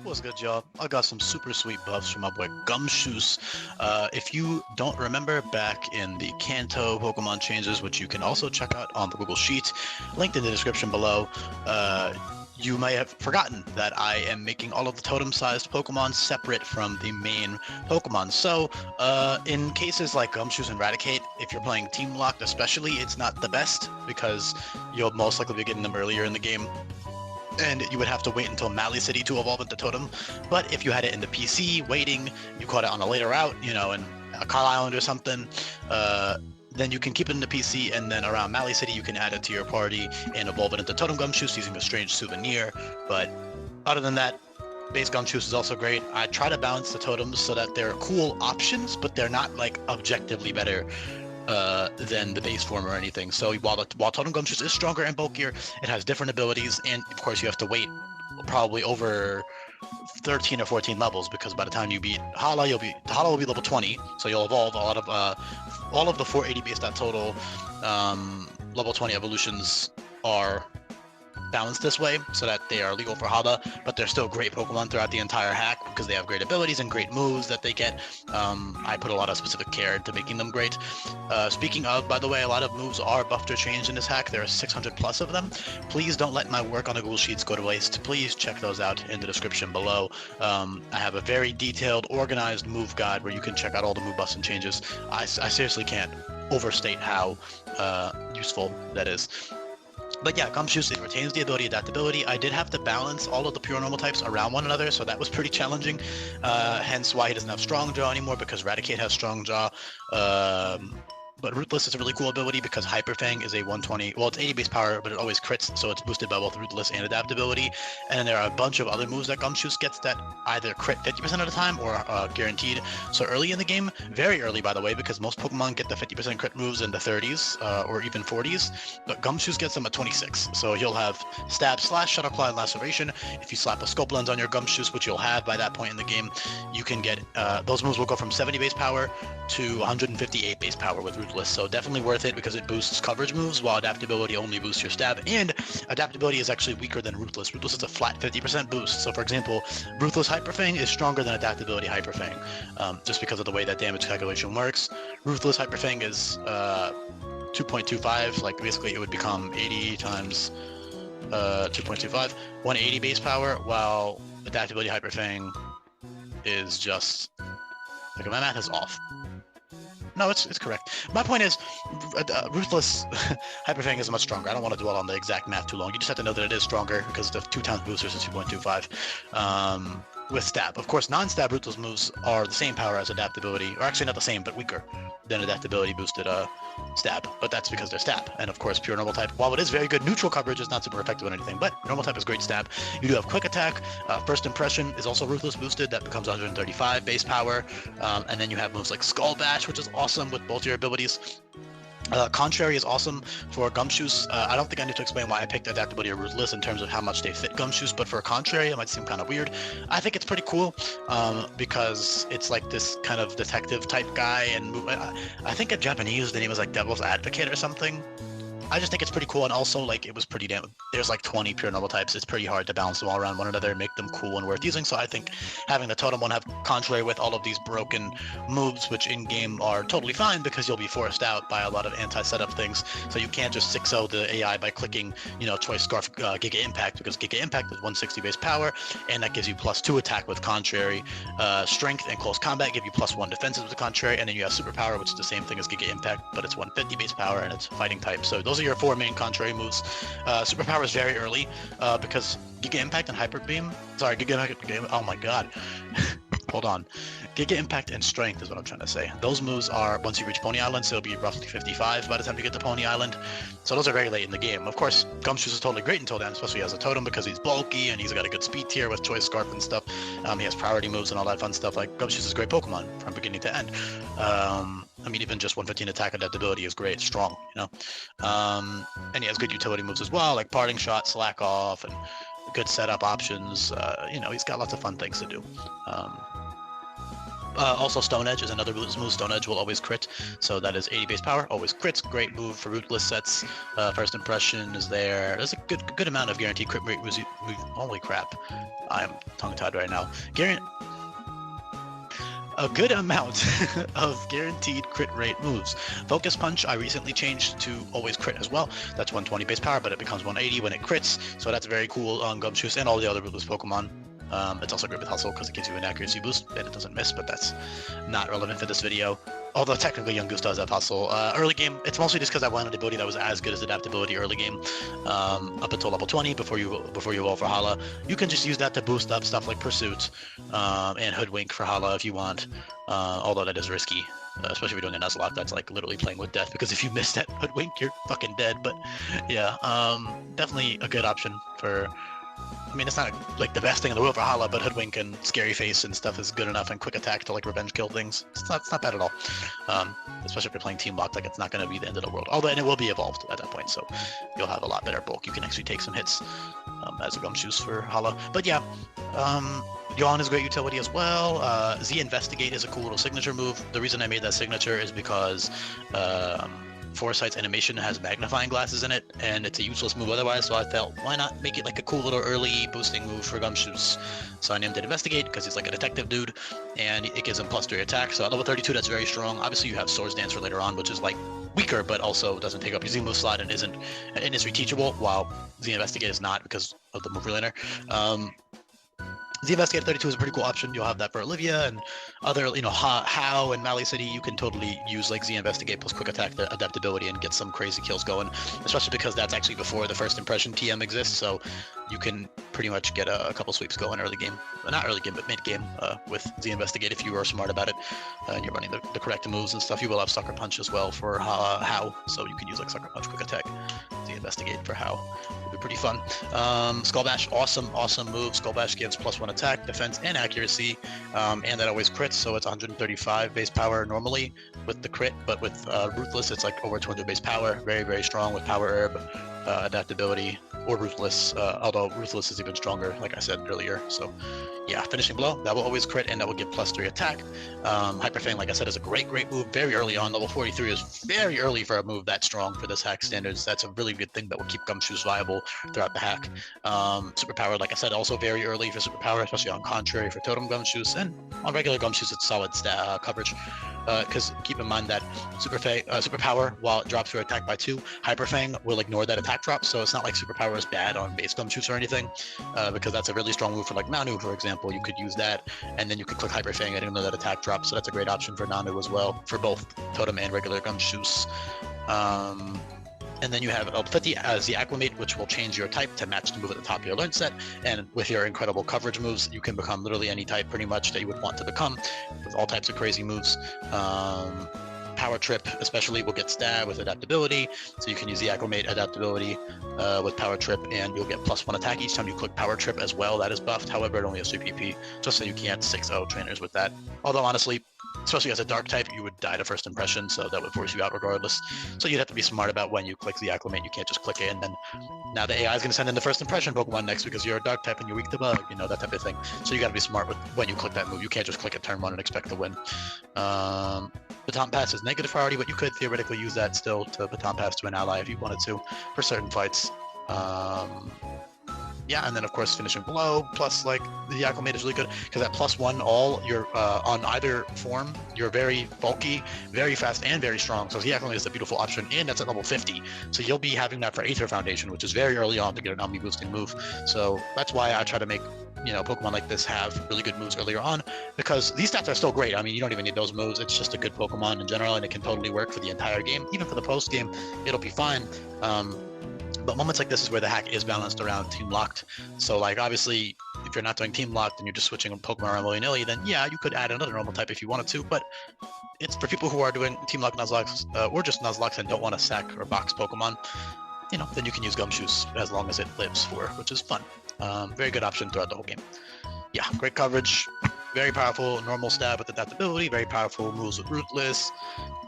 What's good, y'all? I got some super sweet buffs from my boy Gumshoos. If you don't remember, back in the Kanto Pokemon changes, which you can also check out on the Google Sheet, linked in the description below, you may have forgotten that I am making all of the totem-sized Pokemon separate from the main Pokemon. So, in cases like Gumshoos and Raticate, if you're playing Team Locked especially, it's not the best because you'll most likely be getting them earlier in the game and you would have to wait until Mali City to evolve into Totem. But if you had it in the PC, waiting, you caught it on a later route, you know, in a Carl Island or something, then you can keep it in the PC, and then around Mali City, you can add it to your party and evolve it into Totem Gumshoos using a strange souvenir. But other than that, base Gumshoos is also great. I try to balance the totems so that they're cool options, but they're not like objectively better than the base form or anything. So while Totem Gumshoos is stronger and bulkier, it has different abilities, and of course you have to wait probably over 13 or 14 levels because by the time you beat Hala, Hala will be level 20, so you'll evolve a lot of all of the 480 base stat total level 20 evolutions are balanced this way so that they are legal for Hala, but they're still great Pokemon throughout the entire hack because they have great abilities and great moves that they get. I put a lot of specific care into making them great. Speaking of, by the way, a lot of moves are buffed or changed in this hack. There are 600 plus of them. Please don't let my work on the Google Sheets go to waste. Please check those out in the description below. I have a very detailed, organized move guide where you can check out all the move buffs and changes. I seriously can't overstate how useful that is. But yeah, Gumshoos, it retains the ability adaptability. I did have to balance all of the pure normal types around one another, so that was pretty challenging. Hence why he doesn't have Strong Jaw anymore, because Raticate has Strong Jaw. But Ruthless is a really cool ability because Hyper Fang is a 120, well, it's 80 base power, but it always crits, so it's boosted by both Ruthless and adaptability. And then there are a bunch of other moves that Gumshoos gets that either crit 50% of the time or guaranteed. So early in the game, very early by the way, because most Pokemon get the 50% crit moves in the 30s or even 40s, but Gumshoos gets them at 26. So you'll have Stab, Slash, Shadow Claw, and Laceration. If you slap a Scope Lens on your Gumshoos, which you'll have by that point in the game, you can get, those moves will go from 70 base power to 158 base power with Ruthless. So definitely worth it because it boosts coverage moves while adaptability only boosts your stab, and adaptability is actually weaker than Ruthless. Ruthless is a flat 50% boost. So for example, Ruthless Hyper Fang is stronger than adaptability Hyper Fang, just because of the way that damage calculation works. Ruthless Hyper Fang is 2.25, like basically it would become 80 times 2.25, 180 base power, while adaptability Hyper Fang is just, like, my math is off. No, it's correct. My point is, Ruthless Hyper Fang is much stronger. I don't want to dwell on the exact math too long. You just have to know that it is stronger because the 2 times boost versus 2.25 with Stab. Of course, non-Stab Ruthless moves are the same power as adaptability, or actually not the same, but weaker than adaptability boosted Stab. But that's because they're Stab. And of course, pure normal type, while it is very good neutral coverage, is not super effective on anything, but normal type is great Stab. You do have Quick Attack. First Impression is also Ruthless boosted. That becomes 135 base power. And then you have moves like Skull Bash, which is awesome with both your abilities. Contrary is awesome for Gumshoos. I don't think I need to explain why I picked adaptability or Ruthless in terms of how much they fit Gumshoos, but for Contrary, it might seem kind of weird. I think it's pretty cool because it's like this kind of detective type guy, and I think in Japanese the name is like Devil's Advocate or something. I just think it's pretty cool, and also like it was pretty damn. There's like 20 pure normal types. It's pretty hard to balance them all around one another and make them cool and worth using. So I think having the totem one have Contrary with all of these broken moves, which in game are totally fine because you'll be forced out by a lot of anti-setup things. So you can't just 6-0 the AI by clicking, you know, Choice Scarf Giga Impact, because Giga Impact is 160 base power, and that gives you +2 attack with Contrary. Strength and Close Combat give you +1 defenses with the Contrary, and then you have Superpower, which is the same thing as Giga Impact, but it's 150 base power and it's fighting type. So those are your 4 main Contrary moves. Superpower is very early because Giga Impact and Hyper Beam. Sorry, Giga Impact. Oh my god. Hold on. Giga Impact and Strength is what I'm trying to say. Those moves are once you reach Pony Island, so it'll be roughly 55 by the time you get to Pony Island. So those are very late in the game. Of course, Gumshoos is totally great until then, especially as a totem because he's bulky and he's got a good speed tier with Choice Scarf and stuff. He has priority moves and all that fun stuff. Like, Gumshoos is a great Pokemon from beginning to end. I mean, even just 115 attack adaptability is great, strong, you know? And he has good utility moves as well, like Parting Shot, Slack Off, and good setup options. You know, he's got lots of fun things to do. Also, Stone Edge is another rootless move. Stone Edge will always crit, so that is 80 base power, always crits. Great move for rootless sets. First Impression is there. There's a good amount of guaranteed crit rate. Holy crap, I'm tongue-tied right now. A good amount of guaranteed crit rate moves. Focus Punch I recently changed to always crit as well. That's 120 base power, but it becomes 180 when it crits, so that's very cool on Gumshoos and all the other rootless Pokemon. It's also great with Hustle because it gives you an accuracy boost and it doesn't miss, but that's not relevant for this video. Although technically Young Goose does have Hustle. Early game, it's mostly just because I wanted an ability that was as good as Adaptability early game, up until level 20 before you evolve for Hala. You can just use that to boost up stuff like Pursuit and Hoodwink for Hala if you want, although that is risky. Especially if you're doing a Nuzlocke, that's like literally playing with death, because if you miss that Hoodwink, you're fucking dead. But yeah, definitely a good option for... I mean, it's not like the best thing in the world for Hala, but Hoodwink and Scary Face and stuff is good enough, and Quick Attack to like revenge kill things. It's not bad at all. Especially if you're playing Team Locked, like it's not going to be the end of the world. Although, and it will be evolved at that point, so you'll have a lot better bulk. You can actually take some hits as a Gumshoos for Hala. But yeah, Yawn is a great utility as well. Z Investigate is a cool little signature move. The reason I made that signature is because Foresight's animation has magnifying glasses in it, and it's a useless move otherwise, so I felt, why not make it like a cool little early boosting move for Gumshoos? So I named it Investigate because he's like a detective dude, and it gives him +3 attack, so at level 32 that's very strong. Obviously you have Swords Dance for later on, which is like weaker, but also doesn't take up your Z move slot and is reteachable, while Z Investigate is not because of the move relaner. Z Investigate 32 is a pretty cool option. You'll have that for Olivia and other, you know, How and Mali City. You can totally use like Z Investigate plus Quick Attack Adaptability and get some crazy kills going, especially because that's actually before the First Impression TM exists, so you can pretty much get a couple sweeps going early game. Not early game, but mid game with Z Investigate if you are smart about it and you're running the correct moves and stuff. You will have Sucker Punch as well for How, so you can use like Sucker Punch, Quick Attack, Z Investigate for How. It'll be pretty fun. Skull Bash, awesome move. Skull Bash gives +1 attack, defense, and accuracy, and that always crits, so it's 135 base power normally with the crit, but with Ruthless it's like over 200 base power. Very strong with Power Herb, Adaptability, or Ruthless, although Ruthless is even stronger, like I said earlier. So yeah, Finishing Blow, that will always crit, and that will give +3 attack. Hyper Fang, like I said, is a great move very early on. Level 43 is very early for a move that strong for this hack standards. That's a really good thing that will keep Gumshoos viable throughout the hack. Superpower, like I said, also very early for Superpower, especially on Contrary for Totem Gumshoos, and on regular Gumshoos it's solid coverage. Because keep in mind that Superpower, while it drops your attack by 2, Hyper Fang will ignore that attack drop, so it's not like Superpower is bad on base Gumshoos or anything, because that's a really strong move for like Nanu, for example. You could use that, and then you could click Hyper Fang and ignore that attack drop, so that's a great option for Nanu as well, for both Totem and regular Gumshoos. And then you have level 50 as the Acclimate, which will change your type to match the move at the top of your learn set. And with your incredible coverage moves, you can become literally any type pretty much that you would want to become, with all types of crazy moves. Power Trip especially will get Stab with Adaptability, so you can use the Acclimate Adaptability with Power Trip, and you'll get +1 attack each time you click Power Trip as well. That is buffed, however it only has 3 PP, just so you can't 6-0 trainers with that. Although honestly, especially as a dark type, you would die to First Impression, so that would force you out regardless. So you'd have to be smart about when you click the Acclimate. You can't just click it and then now the AI is going to send in the First Impression Pokemon next because you're a dark type and you're weak to bug, you know, that type of thing. So you got to be smart with when you click that move. You can't just click it turn 1 and expect to win. Baton Pass is negative priority, but you could theoretically use that still to Baton Pass to an ally if you wanted to for certain fights. Yeah, and then of course Finishing Blow plus like the Acclimate is really good because at +1 all you're on either form, you're very bulky, very fast, and very strong. So the Acclimate is a beautiful option, and that's at level 50. So you'll be having that for Aether Foundation, which is very early on to get an Omni boosting move. So that's why I try to make, you know, Pokemon like this have really good moves earlier on, because these stats are still great. I mean, you don't even need those moves. It's just a good Pokemon in general, and it can totally work for the entire game. Even for the post game, it'll be fine. But moments like this is where the hack is balanced around Team Locked. So like obviously if you're not doing Team Locked and you're just switching Pokemon around willy-nilly, then yeah, you could add another normal type if you wanted to, but it's for people who are doing Team Locked Nuzlocks or just Nuzlocks and don't want to sack or box Pokemon, you know, then you can use Gumshoos as long as it lives for, which is fun. Very good option throughout the whole game. Yeah, great coverage, very powerful normal stab with adaptability, very powerful moves with Ruthless.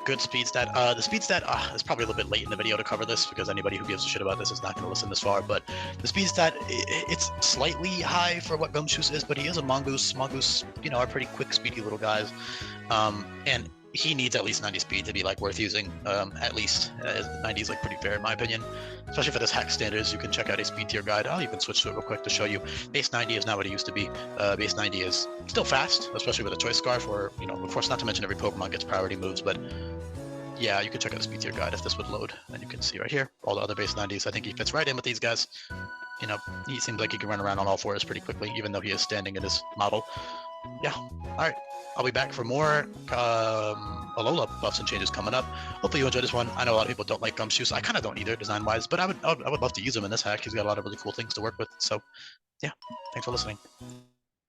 good speed stat. The speed stat is probably a little bit late in the video to cover this because anybody who gives a shit about this is not going to listen this far. But the speed stat, it's slightly high for what Gumshoos is, but he is a mongoose. Mongoose, you know, are pretty quick, speedy little guys, and he needs at least 90 speed to be like worth using. At least 90 is like pretty fair in my opinion, especially for this hack standards. You can check out a speed tier guide. I'll even switch to it real quick to show you. Base 90 is not what it used to be. Base 90 is still fast, especially with a choice scarf, or you know, of course, not to mention every Pokemon gets priority moves. But yeah, you can check out the speed tier guide if this would load, and you can see right here all the other base 90s. I think he fits right in with these guys. You know, he seems like he can run around on all fours pretty quickly, even though he is standing in his model. Yeah, all right. I'll be back for more Alola buffs and changes coming up. Hopefully you enjoyed this one. I know a lot of people don't like Gumshoos. I kind of don't either, design-wise, but I would love to use him in this hack. He's got a lot of really cool things to work with. So, yeah, thanks for listening.